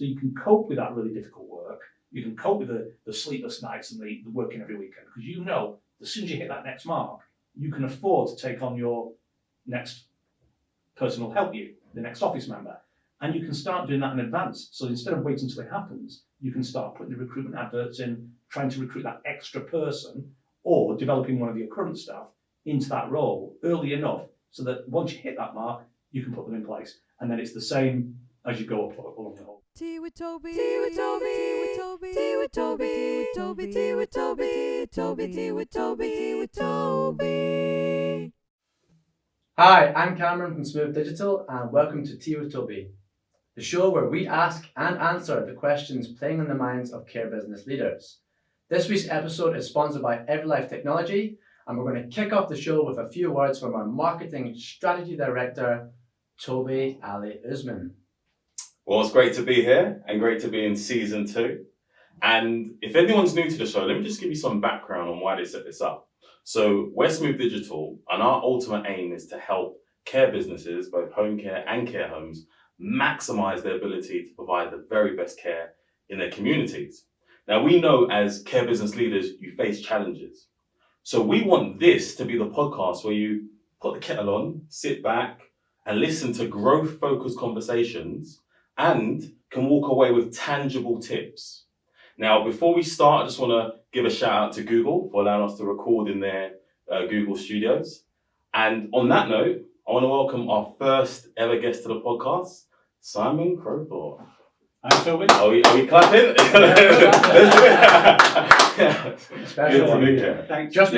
So you can cope with that really difficult work. You can cope with the sleepless nights and the working every weekend, because you know as soon as you hit that next mark, you can afford to take on your next person who'll help you, the next office member. And you can start doing that in advance. So instead of waiting until it happens, you can start putting the recruitment adverts in, trying to recruit that extra person, or developing one of your current staff into that role early enough so that once you hit that mark, you can put them in place. And then it's the same as you go up along the whole. Tea with Tobi, tea with Tobi, tea with Tobi, tea with Tobi, tea with Tobi, tea with Tobi, tea with Tobi, tea with Tobi. Hi, I'm Cameron from Smooth Digital, and welcome to Tea with Tobi, the show where we ask and answer the questions playing on the minds of care business leaders. This week's episode is sponsored by EveryLife Technology, and we're going to kick off the show with a few words from our Marketing Strategy Director, Tobi Ali Usman. Well, it's great to be here and great to be in season 2. And if anyone's new to the show, let me just give you some background on why they set this up. So we're Smooth Digital, and our ultimate aim is to help care businesses, both home care and care homes, maximize their ability to provide the very best care in their communities. Now, we know as care business leaders, you face challenges. So we want this to be the podcast where you put the kettle on, sit back, and listen to growth-focused conversations and can walk away with tangible tips. Now, before we start, I just want to give a shout out to Google for allowing us to record in their Google studios. And on that note, I want to welcome our first ever guest to the podcast, Simon Crowther. Thanks, Toby. Are we clapping? Let's do it. Special Good to one. meet you. Thanks. Just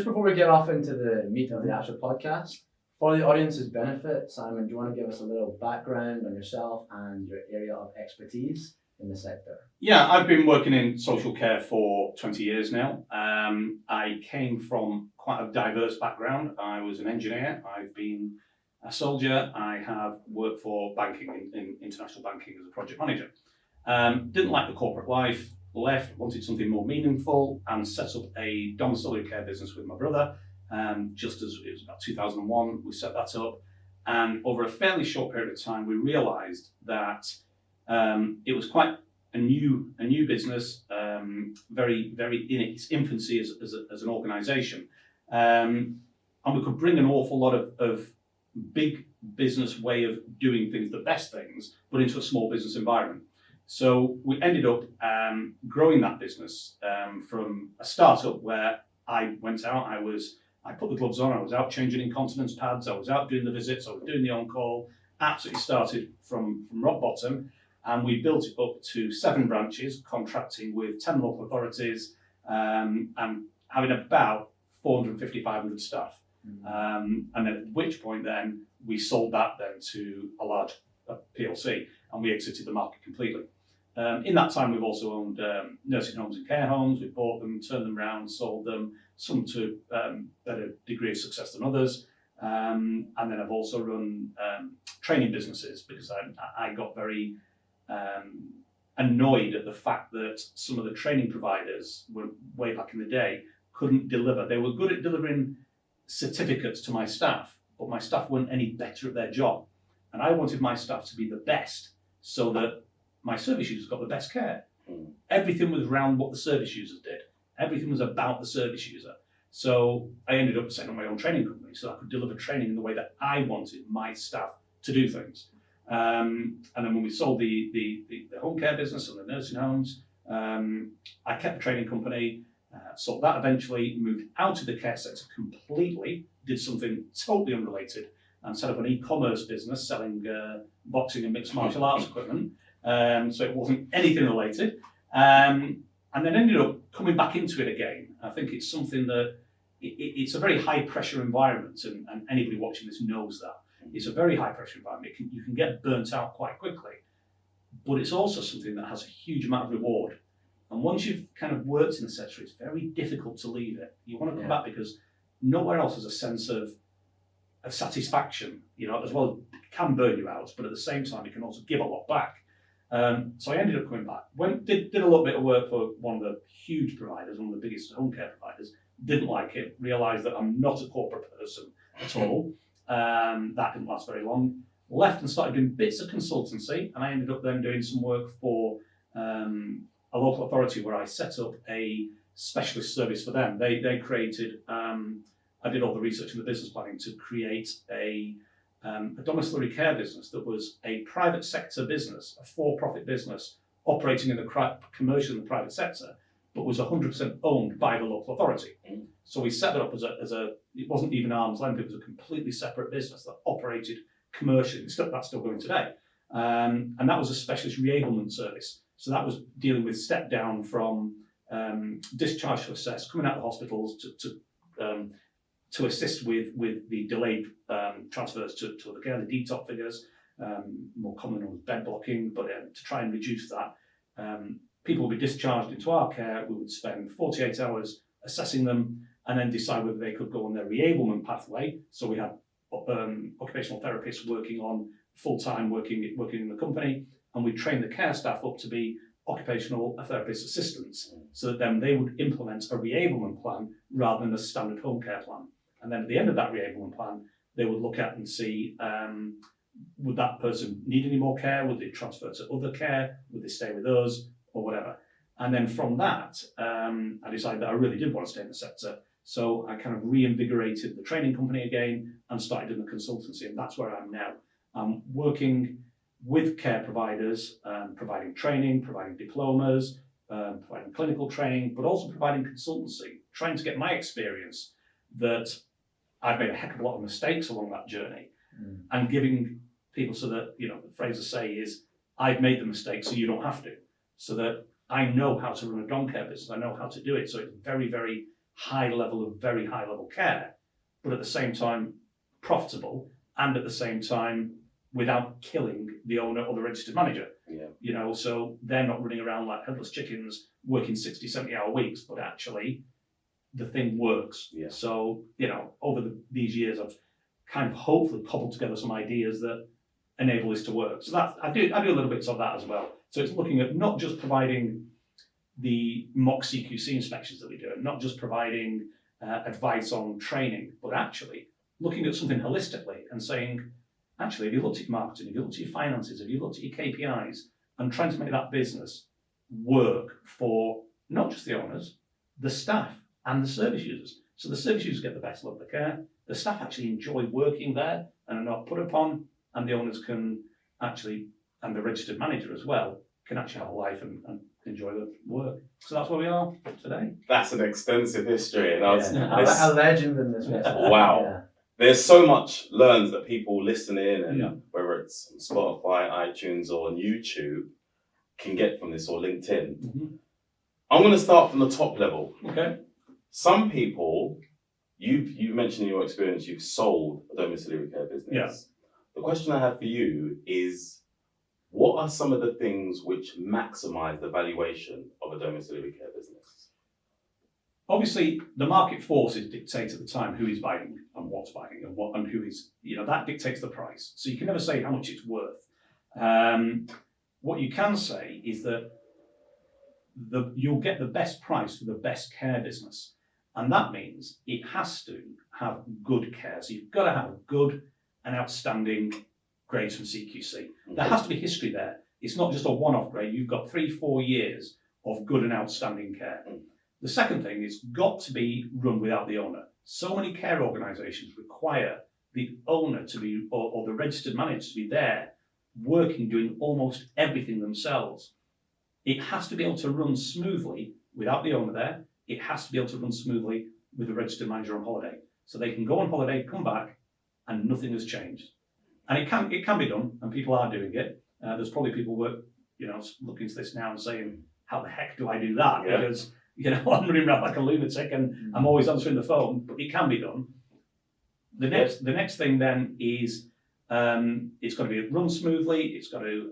before we get off into the meat of the actual podcast, for the audience's benefit, Simon, do you want to give us a little background on yourself and your area of expertise in the sector? Yeah, I've been working in social care for 20 years now. I came from quite a diverse background. I was an engineer, I've been a soldier, I have worked for banking in international banking as a project manager. Didn't like the corporate life, left, wanted something more meaningful, and set up a domiciliary care business with my brother. Just as it was about 2001, we set that up. And over a fairly short period of time, we realized that it was quite a new business, very, very in its infancy as an organization. And we could bring an awful lot of big business way of doing things, the best things, but into a small business environment. So we ended up growing that business from a startup where I went out, I put the gloves on, I was out changing incontinence pads, I was out doing the visits, I was doing the on-call, absolutely started from rock bottom, and we built it up to 7 branches, contracting with 10 local authorities, and having about 450, 500 staff. And then at which point then, we sold that then to a large PLC, and we exited the market completely. In that time, we've also owned nursing homes and care homes. We bought them, turned them around, sold them, some to better degree of success than others. And then I've also run training businesses, because I got very annoyed at the fact that some of the training providers were way back in the day couldn't deliver. They were good at delivering certificates to my staff, but my staff weren't any better at their job. And I wanted my staff to be the best so that my service users got the best care. Everything was around what the service users did. Everything was about the service user. So I ended up setting up my own training company so I could deliver training in the way that I wanted my staff to do things. And then when we sold the home care business and the nursing homes, I kept the training company, sold that eventually, moved out of the care sector completely, did something totally unrelated, and set up an e-commerce business selling boxing and mixed martial arts equipment. So it wasn't anything related. And then ended up coming back into it again. I think it's something that, it's a very high pressure environment, and anybody watching this knows that. It's a very high pressure environment. You can get burnt out quite quickly, but it's also something that has a huge amount of reward. And once you've kind of worked in the sector, it's very difficult to leave it. You want to come back because nowhere else has a sense of satisfaction, as well. It can burn you out, but at the same time, it can also give a lot back. So I ended up coming back. Did a little bit of work for one of the huge providers, one of the biggest home care providers. Didn't like it. Realised that I'm not a corporate person at all. That didn't last very long. left and started doing bits of consultancy, and I ended up then doing some work for a local authority where I set up a specialist service for them. They created, I did all the research and the business planning to create a domiciliary care business that was a private sector business, a for-profit business operating in the commercial and the private sector, but was 100% owned by the local authority. So we set it up as a it wasn't even arm's length, it was a completely separate business that operated commercially. That's still going today. And that was a specialist reablement service. So that was dealing with step down from discharge to assess, coming out of the hospitals to assist with the delayed transfers to other care, the DTOC figures, more commonly known as bed blocking, but to try and reduce that. People would be discharged into our care. We would spend 48 hours assessing them and then decide whether they could go on their reablement pathway. So we had occupational therapists working on full-time, working in the company, and we trained the care staff up to be occupational therapist assistants, so that then they would implement a reablement plan rather than a standard home care plan. And then at the end of that reablement plan, they would look at and see, would that person need any more care? Would they transfer to other care? Would they stay with us or whatever? And then from that, I decided that I really did want to stay in the sector. So I kind of reinvigorated the training company again and started in the consultancy, and that's where I am now. I'm working with care providers, providing training, providing diplomas, providing clinical training, but also providing consultancy, trying to get my experience that I've made a heck of a lot of mistakes along that journey, and giving people so that, the phrase I say is, I've made the mistake so you don't have to, so that I know how to run a dom care business, I know how to do it, so it's very, very high level care, but at the same time profitable, and at the same time without killing the owner or the registered manager. So they're not running around like headless chickens working 60, 70-hour weeks, but actually the thing works. So, over these years I've kind of hopefully cobbled together some ideas that enable this to work. So that I do a little bits of that as well. So it's looking at not just providing the mock CQC inspections that we do, and not just providing advice on training, but actually looking at something holistically and saying, actually, have you looked at marketing, have you looked at your finances, have you looked at your KPIs, and trying to make that business work for not just the owners, the staff and the service users. So the service users get the best level of care, the staff actually enjoy working there and are not put upon, and the owners can actually, and the registered manager as well, can actually have a life and enjoy the work. So that's where we are today. That's an extensive history. And a legend in this business. Wow. Yeah. There's so much learns that people listening, and whether it's on Spotify, iTunes, or on YouTube, can get from this, or LinkedIn. I'm going to start from the top level. Okay. Some people, you mentioned in your experience, you've sold a domiciliary care business. Yeah. The question I have for you is, what are some of the things which maximise the valuation of a domiciliary care business? Obviously, the market forces dictate at the time who is buying and what's buying and who is, that dictates the price. So you can never say how much it's worth. What you can say is that you'll get the best price for the best care business. And that means it has to have good care. So you've got to have good and outstanding grades from CQC. There has to be history there. It's not just a one-off grade. You've got 3-4 years of good and outstanding care. The second thing is got to be run without the owner. So many care organisations require the owner to be, or the registered manager to be there, working, doing almost everything themselves. It has to be able to run smoothly without the owner there. It has to be able to run smoothly with the registered manager on holiday. So they can go on holiday, come back, and nothing has changed. And it can be done, and people are doing it. There's probably people looking at this now and saying, how the heck do I do that? Yeah. Because, I'm running around like a lunatic and I'm always answering the phone, but it can be done. The next thing then is it's got to be run smoothly, it's got to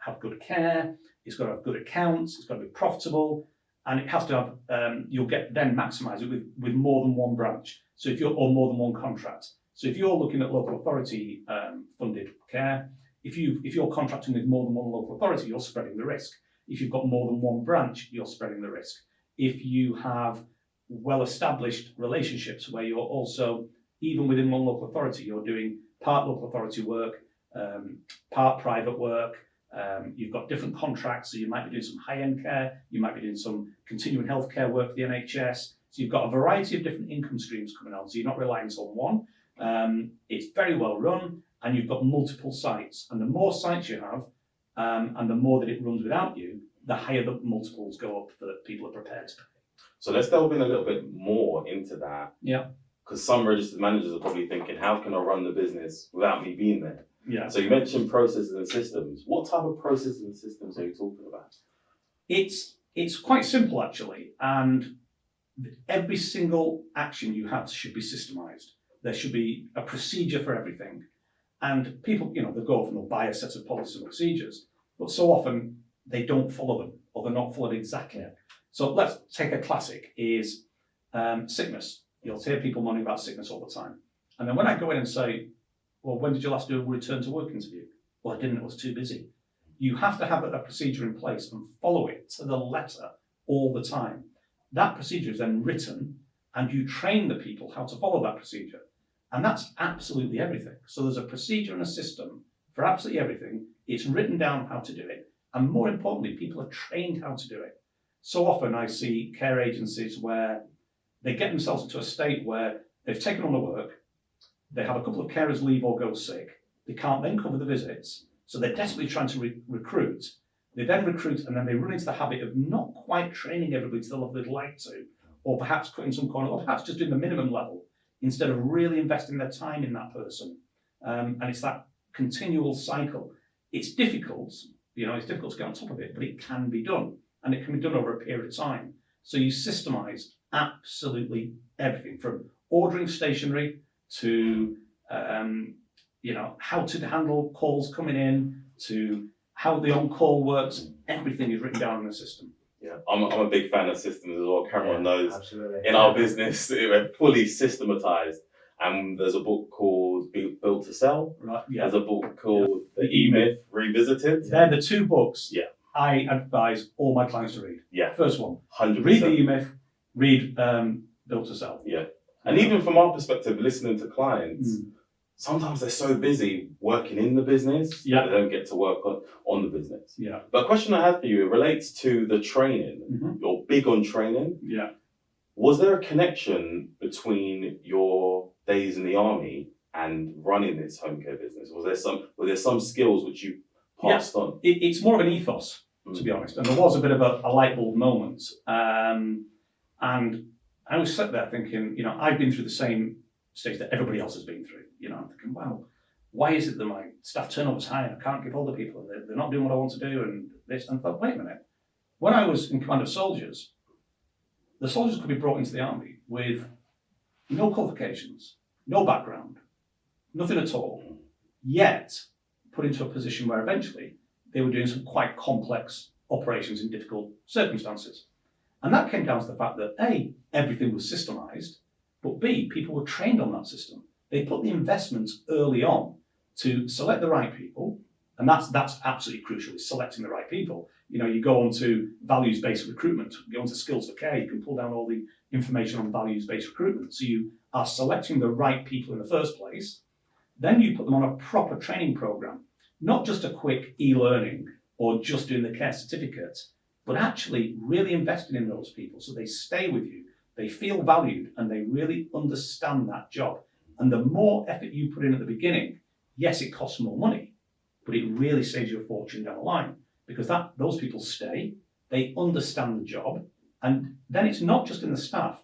have good care, it's got to have good accounts, it's got to be profitable, and it has to have, you'll get then maximise it with more than one branch. So or more than one contract. So if you're looking at local authority funded care, if you're contracting with more than one local authority, you're spreading the risk. If you've got more than one branch, you're spreading the risk. If you have well-established relationships where you're also, even within one local authority, you're doing part local authority work, part private work. You've got different contracts, so you might be doing some high-end care, you might be doing some continuing healthcare work for the NHS. So you've got a variety of different income streams coming on, so you're not reliant on one. It's very well run, and you've got multiple sites. And the more sites you have, and the more that it runs without you, the higher the multiples go up that people are prepared to pay. So let's delve in a little bit more into that. Yeah. Because some registered managers are probably thinking, how can I run the business without me being there? Yeah. So you mentioned processes and systems. What type of processes and systems are you talking about? It's quite simple actually, and every single action you have should be systemized. There should be a procedure for everything. And people, they go off and they'll buy a set of policies and procedures, but so often they don't follow them, or they're not followed exactly. So let's take a classic is sickness. You'll hear people moaning about sickness all the time. And then when I go in and say, well, when did you last do a return to work interview? Well, I didn't, I was too busy. You have to have a procedure in place and follow it to the letter all the time. That procedure is then written, and you train the people how to follow that procedure. And that's absolutely everything. So there's a procedure and a system for absolutely everything. It's written down how to do it. And more importantly, people are trained how to do it. So often I see care agencies where they get themselves into a state where they've taken on the work, they have a couple of carers leave or go sick, they can't then cover the visits, so they're desperately trying to recruit. They then recruit, and then they run into the habit of not quite training everybody to the level they'd like to, or perhaps cutting some corner, or perhaps just doing the minimum level, instead of really investing their time in that person. And it's that continual cycle. It's difficult, it's difficult to get on top of it, but it can be done, and it can be done over a period of time. So you systemize absolutely everything from ordering stationery to how to handle calls coming in to how the on-call works. Everything is written down in the system. Yeah, I'm a big fan of systems as well. Cameron knows. Absolutely. In our business, we're fully systematized. And there's a book called Built to Sell. Right. Yeah. There's a book called The E-Myth Revisited. They're the two books Yeah. I advise all my clients to read. Yeah. First one, 100%. read the E-Myth, read Built to Sell. Yeah. And even from our perspective, listening to clients, sometimes they're so busy working in the business that they don't get to work on the business. Yeah. But a question I have for you, it relates to the training. Mm-hmm. You're big on training. Yeah. Was there a connection between your days in the army and running this home care business? Were there some skills which you passed on? It's more of an ethos, to be honest. And there was a bit of a light bulb moment. And I was sat there thinking, I've been through the same stage that everybody else has been through. I'm thinking, wow, why is it that my staff turnover is high and I can't get hold of people and they're not doing what I want to do and this? And I thought, wait a minute. When I was in command of soldiers, the soldiers could be brought into the army with no qualifications, no background, nothing at all, yet put into a position where eventually they were doing some quite complex operations in difficult circumstances. And that came down to the fact that A, everything was systemized, but B, people were trained on that system. They put the investments early on to select the right people, and that's absolutely crucial, is selecting the right people. You go on to values-based recruitment, go on to skills for care, you can pull down all the information on values-based recruitment. So you are selecting the right people in the first place, then you put them on a proper training program, not just a quick e-learning or just doing the care certificate, but actually really investing in those people so they stay with you, they feel valued, and they really understand that job. And the more effort you put in at the beginning, yes, it costs more money, but it really saves you a fortune down the line because those people stay, they understand the job, and then it's not just in the staff.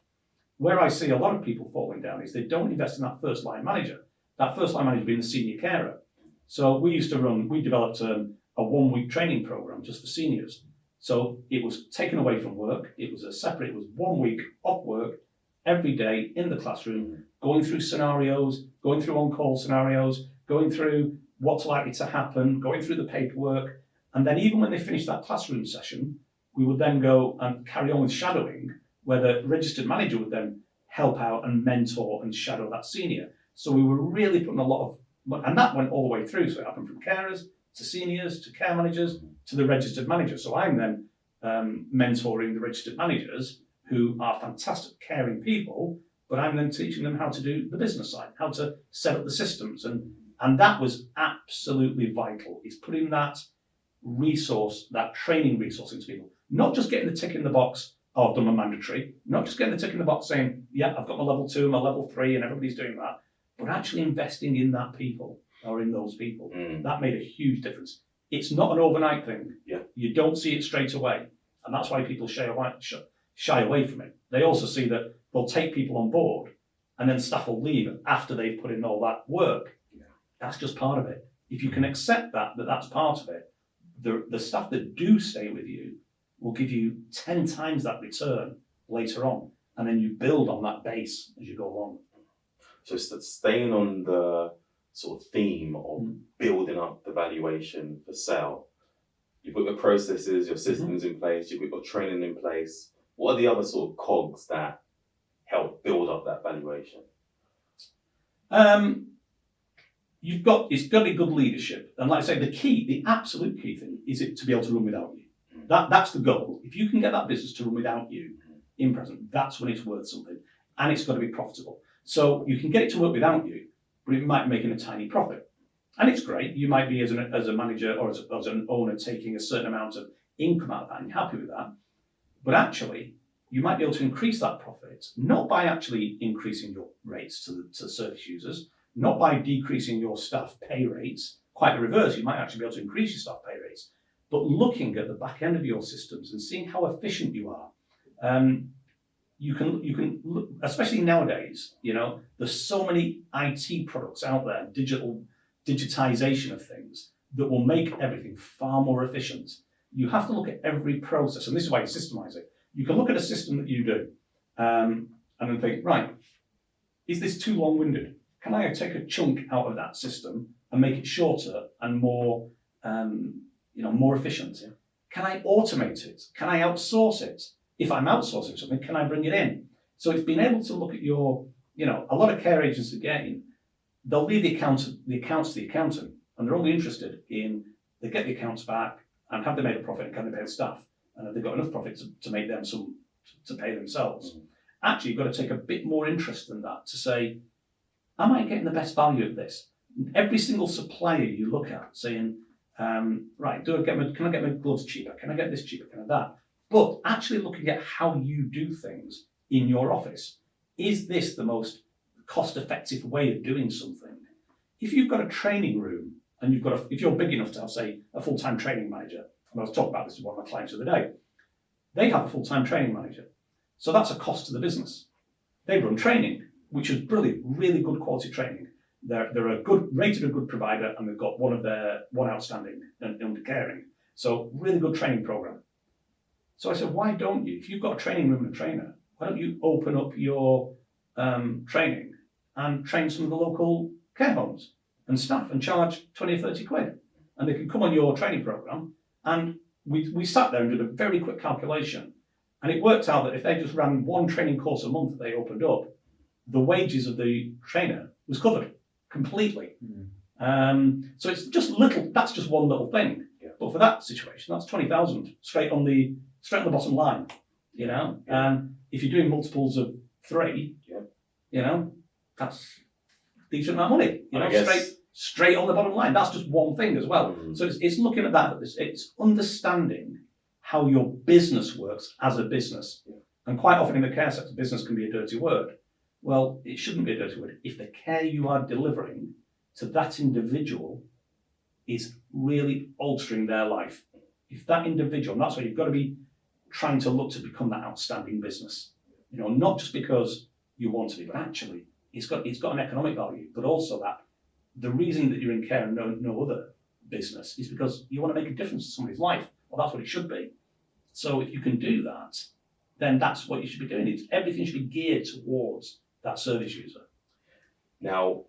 Where I see a lot of people falling down is they don't invest in that first line manager. That first line manager being the senior carer. So we developed a 1 week training program just for seniors. So it was taken away from work. It was 1 week off work every day in the classroom, going through scenarios, going through on-call scenarios, going through what's likely to happen, going through the paperwork. And then even when they finished that classroom session, we would then go and carry on with shadowing, where the registered manager would then help out and mentor and shadow that senior. So we were really putting a lot of, and that went all the way through. So it happened from carers to seniors to care managers to the registered manager. So I'm then mentoring the registered managers who are fantastic caring people, but I'm then teaching them how to do the business side, how to set up the systems and And that was absolutely vital. It's putting that resource, that training resource into people. Not just getting the tick in the box, oh, I've done my mandatory. Not just getting the tick in the box saying, yeah, I've got my level 2, my level 3, and everybody's doing that. But actually investing in that people, or in those people. That made a huge difference. It's not an overnight thing. Yeah. You don't see it straight away. And that's why people shy away from it. They also see that they'll take people on board and then staff will leave after they've put in all that work. Yeah. That's just part of it. If you can accept that that's part of it, the staff that do stay with you will give you 10 times that return later on. And then you build on that base as you go along. So staying on the sort of theme of building up the valuation for sale, you've got your processes, your systems in place, you've got your training in place. What are the other sort of cogs that help build up that valuation? It's got to be good leadership. And like I say, the absolute key thing is it to be able to run without you. That's the goal. If you can get that business to run without you in present, that's when it's worth something. And it's got to be profitable. So you can get it to work without you, but it might be making a tiny profit. And it's great. You might be as a manager or as an owner taking a certain amount of income out of that and you're happy with that. But actually, you might be able to increase that profit, not by actually increasing your rates to service users, not by decreasing your staff pay rates, quite the reverse. You might actually be able to increase your staff pay rates, but looking at the back end of your systems and seeing how efficient you are. You can look, especially nowadays, there's so many IT products out there, digitization of things that will make everything far more efficient. You have to look at every process, and this is why you systemize it. You can look at a system that you do and then think, right, is this too long-winded? Can I take a chunk out of that system and make it shorter and more, more efficient? Yeah. Can I automate it? Can I outsource it? If I'm outsourcing something, can I bring it in? So it's being able to look at your, a lot of care agents again, they'll leave the accounts to the accountant, and they're only interested in they get the accounts back and have they made a profit and can they pay the staff, and have they got enough profit to make them to pay themselves. Actually, you've got to take a bit more interest than that to say, am I getting the best value of this? Every single supplier you look at saying, right, can I get my gloves cheaper? Can I get this cheaper? Can I that? But actually looking at how you do things in your office. Is this the most cost-effective way of doing something? If you've got a training room and if you're big enough to have, say, a full-time training manager, and I was talking about this with one of my clients the other day, they have a full-time training manager. So that's a cost to the business. They run training, which is brilliant, really good quality training. They're rated a good provider, and they've got one outstanding and under caring. So really good training program. So I said, why don't you, if you've got a training room and a trainer, why don't you open up your training and train some of the local care homes and staff and charge 20 or 30 quid? And they can come on your training program. And we sat there and did a very quick calculation. And it worked out that if they just ran one training course a month that they opened up, the wages of the trainer was covered completely. So it's just that's just one little thing. Yeah. But for that situation, that's 20,000 straight on the bottom line, Yeah. And if you're doing multiples of 3, that's a decent amount of money, straight on the bottom line. That's just one thing as well. So it's looking at that. It's understanding how your business works as a business. Yeah. And quite often in the care sector, business can be a dirty word. Well, it shouldn't be a dirty word. If the care you are delivering to that individual is really altering their life, if that individual, and that's why you've got to be trying to look to become that outstanding business, not just because you want to be, but actually it's got an economic value, but also that the reason that you're in care and no other business is because you want to make a difference to somebody's life. Well, that's what it should be. So if you can do that, then that's what you should be doing. Everything should be geared towards that service user. Now,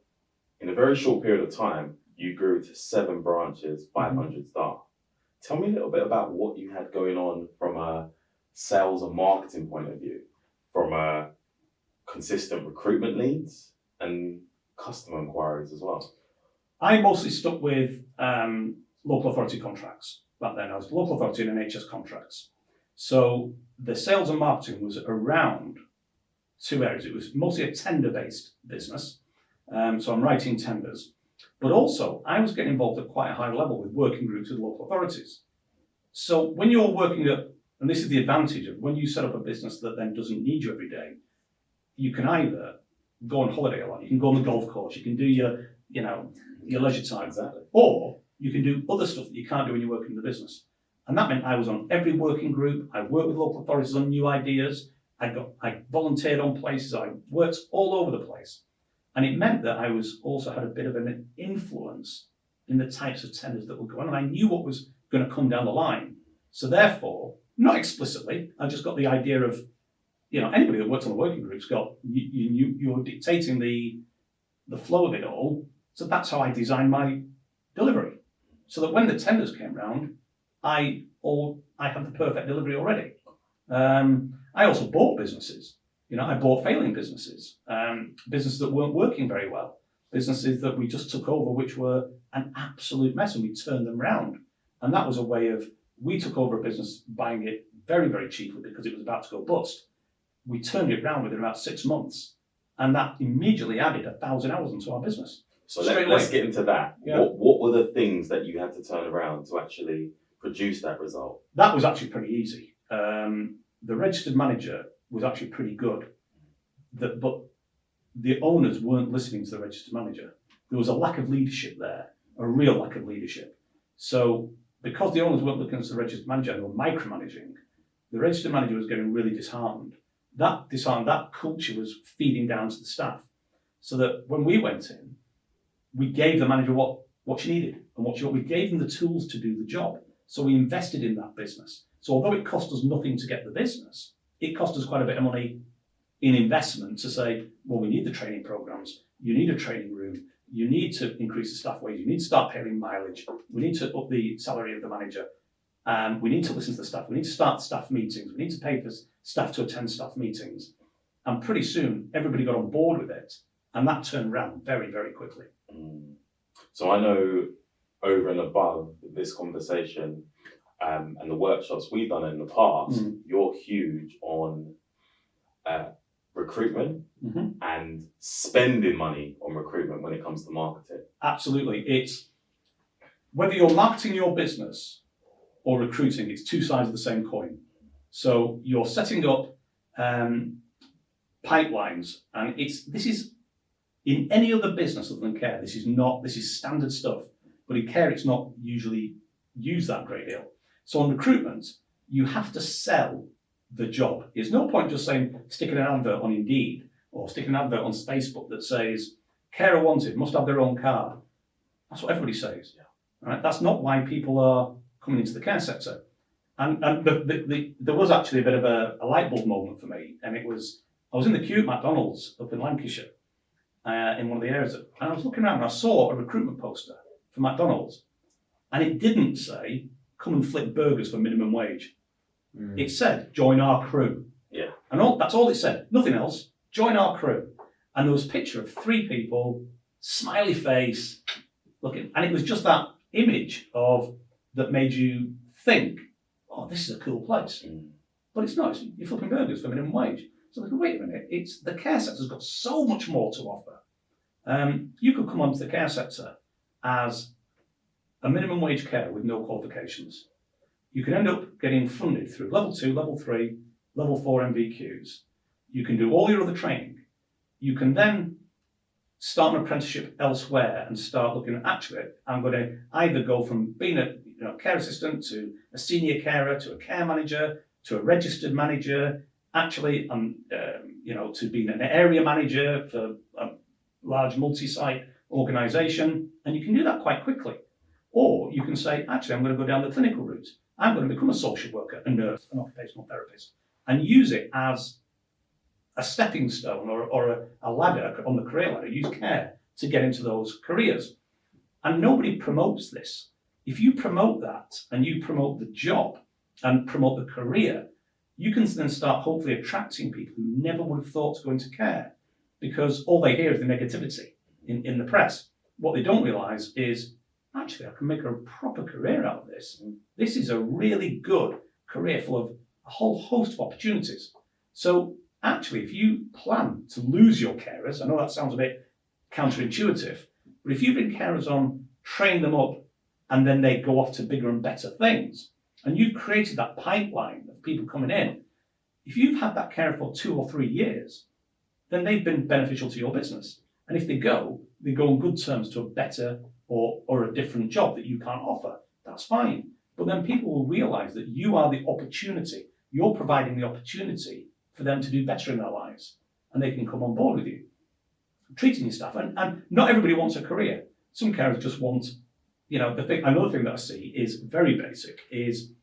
in a very short period of time, you grew to 7 branches, 500 staff. Tell me a little bit about what you had going on from a sales and marketing point of view, from a consistent recruitment leads and customer inquiries as well. I mostly stuck with local authority contracts back then. I was local authority and NHS contracts. So the sales and marketing was around 2 areas. It was mostly a tender-based business. So I'm writing tenders. But also, I was getting involved at quite a high level with working groups with local authorities. So when you're working at, and this is the advantage of when you set up a business that then doesn't need you every day, you can either go on holiday a lot, you can go on the golf course, you can do your leisure time, Exactly. or you can do other stuff that you can't do when you're working in the business. And that meant I was on every working group, I worked with local authorities on new ideas, I volunteered on places, I worked all over the place. And it meant that I also had a bit of an influence in the types of tenders that would go on, and I knew what was going to come down the line. So therefore, not explicitly, I just got the idea of, anybody that works on the working groups you're dictating the flow of it all. So that's how I designed my delivery. So that when the tenders came round, I had the perfect delivery already. I also bought businesses. I bought failing businesses, businesses that weren't working very well, businesses that we just took over, which were an absolute mess, and we turned them round. And that was a way of, we took over a business buying it very, very cheaply because it was about to go bust. We turned it round within about 6 months, and that immediately added 1,000 hours into our business. So Straight let's away. get into that. Yeah. What were the things that you had to turn around to actually produce that result? That was actually pretty easy. The registered manager was actually pretty good, but the owners weren't listening to the registered manager. There was a lack of leadership there, a real lack of leadership. So because the owners weren't looking at the registered manager, they were micromanaging, the registered manager was getting really disheartened. That culture was feeding down to the staff. So that when we went in, we gave the manager what she needed and we gave them the tools to do the job. So we invested in that business. So although it cost us nothing to get the business, it cost us quite a bit of money in investment to say, well, we need the training programs, you need a training room, you need to increase the staff wage, you need to start paying mileage, we need to up the salary of the manager, we need to listen to the staff, we need to start staff meetings, we need to pay for staff to attend staff meetings. And pretty soon, everybody got on board with it, and that turned around very, very quickly. So I know over and above this conversation and the workshops we've done in the past, you're huge on recruitment and spending money on recruitment when it comes to marketing. Absolutely. It's whether you're marketing your business or recruiting, it's two sides of the same coin. So you're setting up pipelines, and this is in any other business other than care. This is standard stuff, but in care it's not usually used that great deal. So on recruitment, you have to sell the job. There's no point just sticking an advert on Indeed or sticking an advert on Facebook that says carer wanted, must have their own car. That's what everybody says. Right? That's not why people are coming into the care sector. And there was actually a bit of a light bulb moment for me, and I was in the queue at McDonald's up in Lancashire, in one of the areas, and I was looking around and I saw a recruitment poster for McDonald's, and it didn't say come and flip burgers for minimum wage. It said join our crew. Yeah. And that's all it said, nothing else. Join our crew. And there was a picture of 3 people, smiley face, looking, and it was just that image that made you think, oh, this is a cool place. But it's not. You're flipping burgers for minimum wage. So they go, wait a minute, the care sector's got so much more to offer. You could come onto the care sector as a minimum wage carer with no qualifications. You can end up getting funded through level 2, level 3, level 4 MVQs. You can do all your other training. You can then start an apprenticeship elsewhere and start looking at, actually, I'm going to either go from being a care assistant to a senior carer to a care manager to a registered manager, actually, to being an area manager for a large multi-site organisation, and you can do that quite quickly. Or you can say, actually, I'm going to go down the clinical route. I'm going to become a social worker, a nurse, an occupational therapist, and use it as a stepping stone or a ladder on the career ladder. Use care to get into those careers. And nobody promotes this. If you promote that and you promote the job and promote the career, you can then start hopefully attracting people who never would have thought to go into care, because all they hear is the negativity in the press. What they don't realise is, actually, I can make a proper career out of this. This is a really good career full of a whole host of opportunities. So actually, if you plan to lose your carers, I know that sounds a bit counterintuitive, But if you bring carers on, train them up, and then they go off to bigger and better things, and you've created that pipeline of people coming in, if you've had that carer for 2 or 3 years, then they've been beneficial to your business. And if they go on good terms to a better or a different job that you can't offer, that's fine. But then people will realise that you are the opportunity. You're providing the opportunity for them to do better in their lives, and they can come on board with you. Treating your staff, and not everybody wants a career. Some carers just want, another thing that I see is very basic, is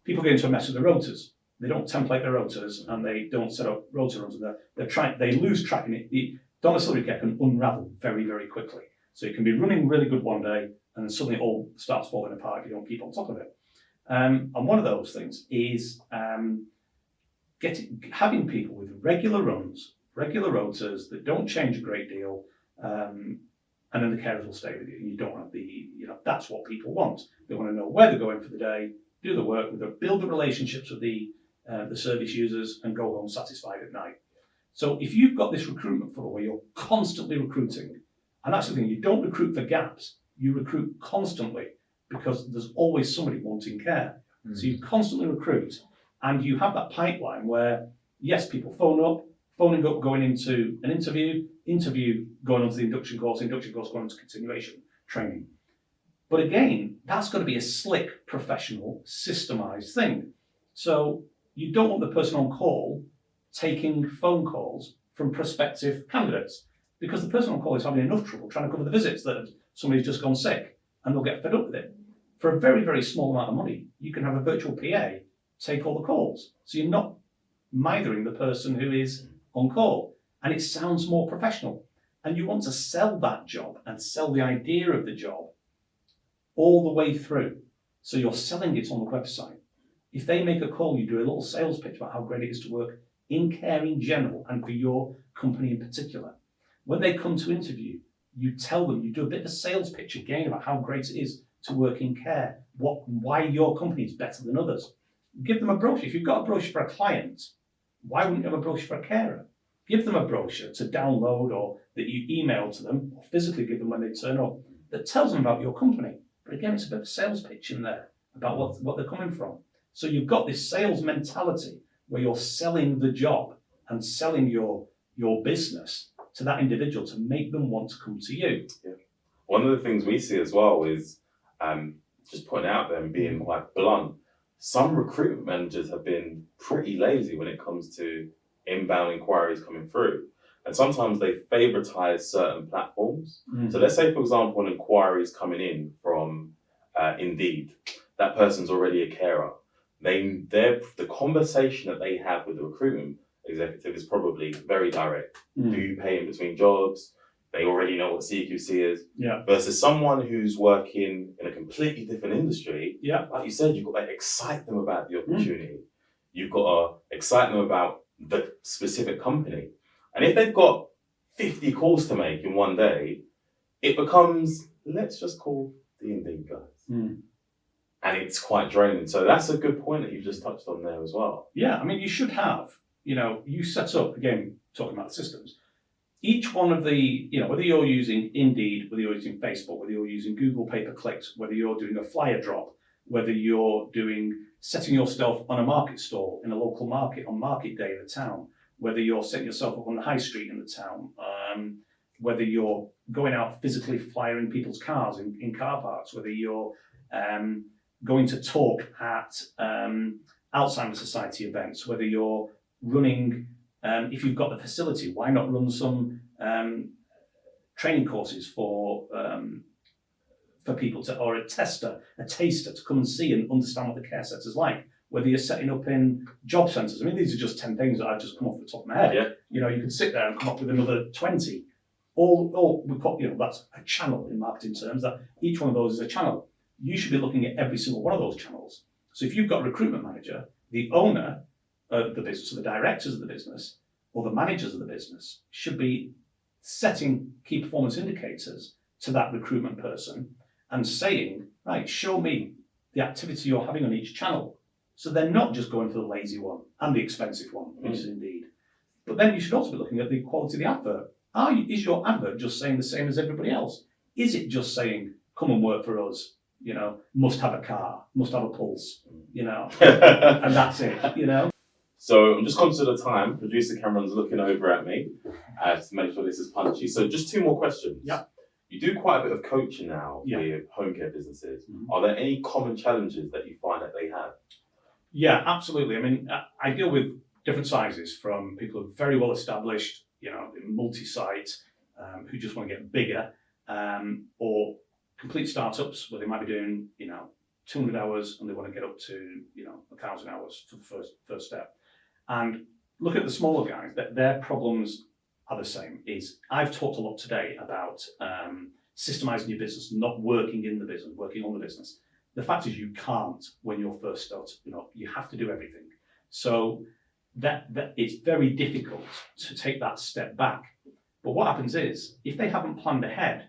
people get into a mess with the rotors. They don't template their rotors, and they don't set up rotor runs. They lose track, and the domiciliary care can unravel very, very quickly. So it can be running really good one day, and then suddenly it all starts falling apart if you don't keep on top of it. And one of those things is having people with regular runs, regular rotors that don't change a great deal, and then the carers will stay with you. And you don't have that's what people want. They want to know where they're going for the day, do the work, build the relationships with the service users, and go home satisfied at night. So if you've got this recruitment funnel where you're constantly recruiting, and that's the thing, you don't recruit for gaps, you recruit constantly, because there's always somebody wanting care. So you constantly recruit, and you have that pipeline where, yes, people phoning up, going into an interview, going on to the induction course going on to continuation training. But again, that's got to be a slick, professional, systemized thing. So you don't want the person on call taking phone calls from prospective candidates, because the person on call is having enough trouble trying to cover the visits that somebody's just gone sick, and they'll get fed up with it. For a very, very small amount of money, you can have a virtual PA take all the calls. So you're not mithering the person who is on call, and it sounds more professional. And you want to sell that job and sell the idea of the job all the way through. So you're selling it on the website. If they make a call, you do a little sales pitch about how great it is to work in care in general and for your company in particular. When they come to interview, you tell them, you do a bit of a sales pitch again about how great it is to work in care, why your company is better than others. Give them a brochure. If you've got a brochure for a client, why wouldn't you have a brochure for a carer? Give them a brochure to download, or that you email to them, or physically give them when they turn up, that tells them about your company. But again, it's a bit of a sales pitch in there about what they're coming from. So you've got this sales mentality where you're selling the job and selling your business to that individual to make them want to come to you. Yeah. One of the things we see as well is, just pointing out there and being quite blunt, some recruitment managers have been pretty lazy when it comes to inbound inquiries coming through. And sometimes they favoritize certain platforms. So let's say, for example, an inquiry is coming in from Indeed. That person's already a carer. The conversation that they have with the recruitment executive is probably very direct. Do you pay in between jobs? They already know what CQC is. Yeah. Versus someone who's working in a completely different industry. Yeah. Like you said, you've got to excite them about the opportunity. You've got to excite them about the specific company. And if they've got 50 calls to make in one day, it becomes, let's just call the Indeed guys. And it's quite draining. So that's a good point that you've just touched on there as well. Yeah, I mean, you should have, you set up, again, talking about the systems, each one of the, whether you're using Indeed, whether you're using Facebook, whether you're using Google pay-per-clicks, whether you're doing a flyer drop, whether you're setting yourself on a market stall in a local market on market day in the town, whether you're setting yourself up on the high street in the town, whether you're going out physically flyering people's cars in car parks, whether you're going to talk at Alzheimer's Society events, whether you're running, if you've got the facility, why not run some training courses for people or a taster to come and see and understand what the care sector's like. Whether you're setting up in job centres, I mean, these are just 10 things that I've just come off the top of my head. Yeah. You can sit there and come up with another 20. All we've got, that's a channel in marketing terms, that each one of those is a channel. You should be looking at every single one of those channels. So if you've got a recruitment manager, the owner of the business, or the directors of the business, or the managers of the business should be setting key performance indicators to that recruitment person and saying, right, show me the activity you're having on each channel. So they're not just going for the lazy one and the expensive one, which is Indeed. But then you should also be looking at the quality of the advert. Is your advert just saying the same as everybody else? Is it just saying, come and work for us, must have a car, must have a pulse, and that's it, So I'm just conscious of the time. Producer Cameron's looking over at me to make sure this is punchy. So just 2 more questions. Yeah. You do quite a bit of coaching now Yeah. with home care businesses. Mhm. Are there any common challenges that you find that they have? Yeah, absolutely. I mean, I deal with different sizes, from people who are very well established, multi-site, who just want to get bigger, or complete startups where they might be doing, 200 hours and they want to get up to, 1,000 hours for the first step. And look at the smaller guys, their problems are the same. I've talked a lot today about systemizing your business, not working in the business, working on the business. The fact is you can't when you're first starting. You have to do everything. So that it's very difficult to take that step back. But what happens is, if they haven't planned ahead,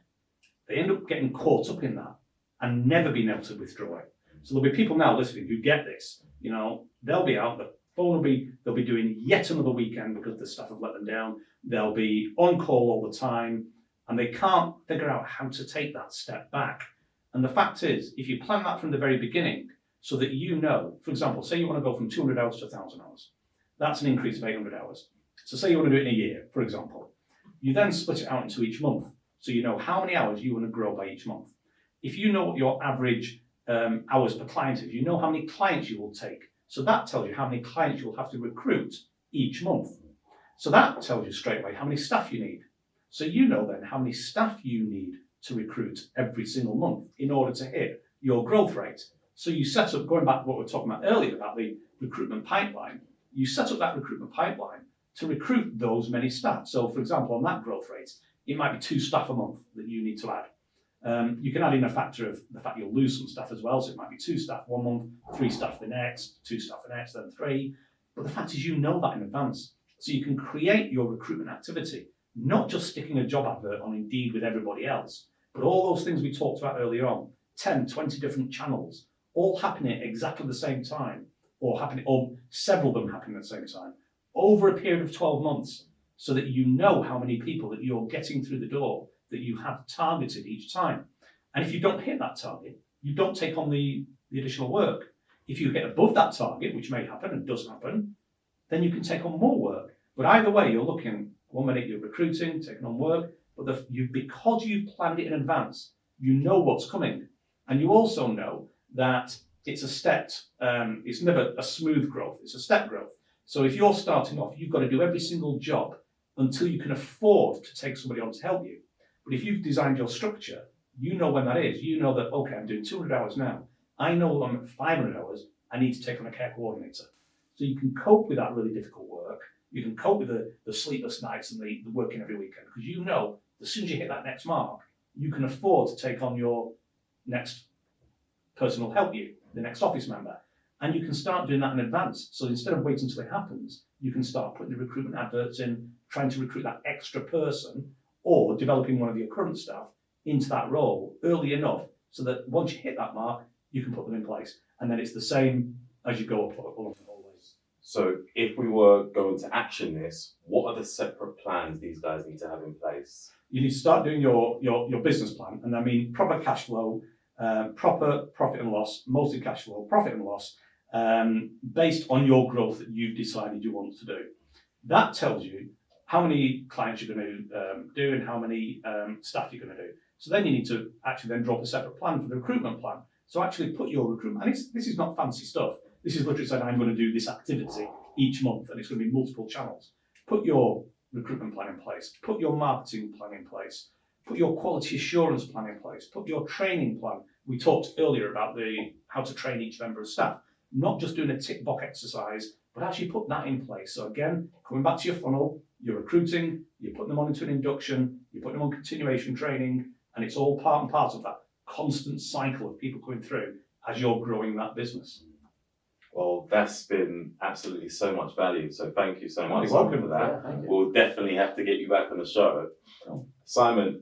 they end up getting caught up in that and never being able to withdraw it. So there'll be people now listening who get this. They'll be out, the phone they'll be doing yet another weekend because the staff have let them down. They'll be on call all the time, and they can't figure out how to take that step back. And the fact is, if you plan that from the very beginning, so that for example, say you want to go from 200 hours to 1,000 hours, that's an increase of 800 hours. So say you want to do it in a year, for example. You then split it out into each month, so you know how many hours you want to grow by each month. If you know what your average hours per client is, you know how many clients you will take. So that tells you how many clients you'll have to recruit each month. So that tells you straight away how many staff you need. So you know then how many staff you need to recruit every single month in order to hit your growth rate. So you set up, going back to what we were talking about earlier about the recruitment pipeline, you set up that recruitment pipeline to recruit those many staff. So for example, on that growth rate, it might be 2 staff a month that you need to add. You can add in a factor of the fact you'll lose some staff as well. So it might be 2 staff one month, 3 staff the next, 2 staff the next, then 3. But the fact is you know that in advance. So you can create your recruitment activity, not just sticking a job advert on Indeed with everybody else, but all those things we talked about earlier on, 10, 20 different channels, all happening at exactly the same time, or several of them happening at the same time, over a period of 12 months, so that you know how many people that you're getting through the door that you have targeted each time. And if you don't hit that target, you don't take on the additional work. If you get above that target, which may happen and does happen, then you can take on more work. But either way, you're looking, 1 minute you're recruiting, taking on work, but because you've planned it in advance, you know what's coming. And you also know that it's a stepped, it's never a smooth growth, it's a step growth. So if you're starting off, you've got to do every single job until you can afford to take somebody on to help you. But if you've designed your structure, you know when that is. You know that, okay, I'm doing 200 hours now. I know I'm at 500 hours, I need to take on a care coordinator. So you can cope with that really difficult work. You can cope with the sleepless nights and the working every weekend, because you know as soon as you hit that next mark, you can afford to take on your next person who'll help you, the next office member. And you can start doing that in advance. So instead of waiting until it happens, you can start putting the recruitment adverts in, trying to recruit that extra person, or developing one of your current staff into that role early enough so that once you hit that mark, you can put them in place. And then it's the same as you go up along the whole way. So if we were going to action this, what are the separate plans these guys need to have in place? You need to start doing your business plan. And I mean proper cash flow, proper profit and loss, mostly cash flow, profit and loss, based on your growth that you've decided you want to do. That tells you how many clients you're going to do and how many staff you're going to do. So then you need to actually then drop a separate plan for the recruitment plan. So actually put your recruitment, and this is not fancy stuff. This is literally saying I'm going to do this activity each month and it's going to be multiple channels. Put your recruitment plan in place, put your marketing plan in place, put your quality assurance plan in place, put your training plan. We talked earlier about how to train each member of staff, not just doing a tick box exercise, but actually put that in place. So again, coming back to your funnel, you're recruiting, you're putting them on into an induction, you're putting them on continuation training, and it's all part and parcel of that constant cycle of people coming through as you're growing that business. Well, that's been absolutely so much value. So thank you so much, You're welcome for that. Yeah, thank you. We'll definitely have to get you back on the show. Cool. Simon,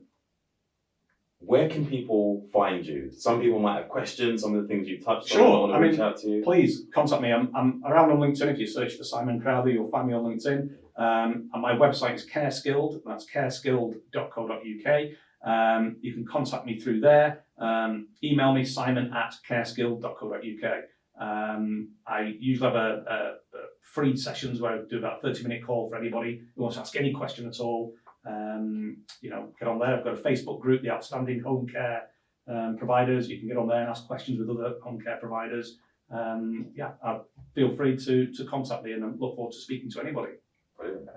where can people find you? Some people might have questions, some of the things you touched on. Sure, Want to reach out to you. Please contact me. I'm around on LinkedIn. If you search for Simon Crowther, you'll find me on LinkedIn. And my website is CareSkilled. That's careskilled.co.uk. You can contact me through there. Email me, simon@careskill.co.uk. I usually have a free sessions where I do about a 30-minute call for anybody who wants to ask any question at all. Get on there. I've got a Facebook group, the Outstanding Home Care Providers. You can get on there and ask questions with other home care providers. Feel free to contact me, and I look forward to speaking to anybody. Brilliant.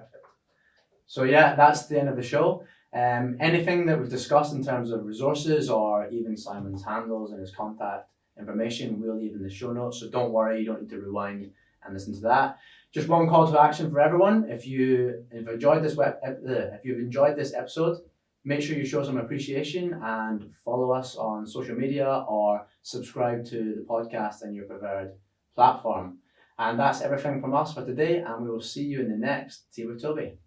So yeah, that's the end of the show. Anything that we've discussed in terms of resources or even Simon's handles and his contact information, we'll leave in the show notes. So don't worry, you don't need to rewind and listen to that. Just one call to action for everyone. If you've enjoyed this episode, make sure you show some appreciation and follow us on social media or subscribe to the podcast in your preferred platform. And that's everything from us for today, and we will see you in the next Tea with Tobi.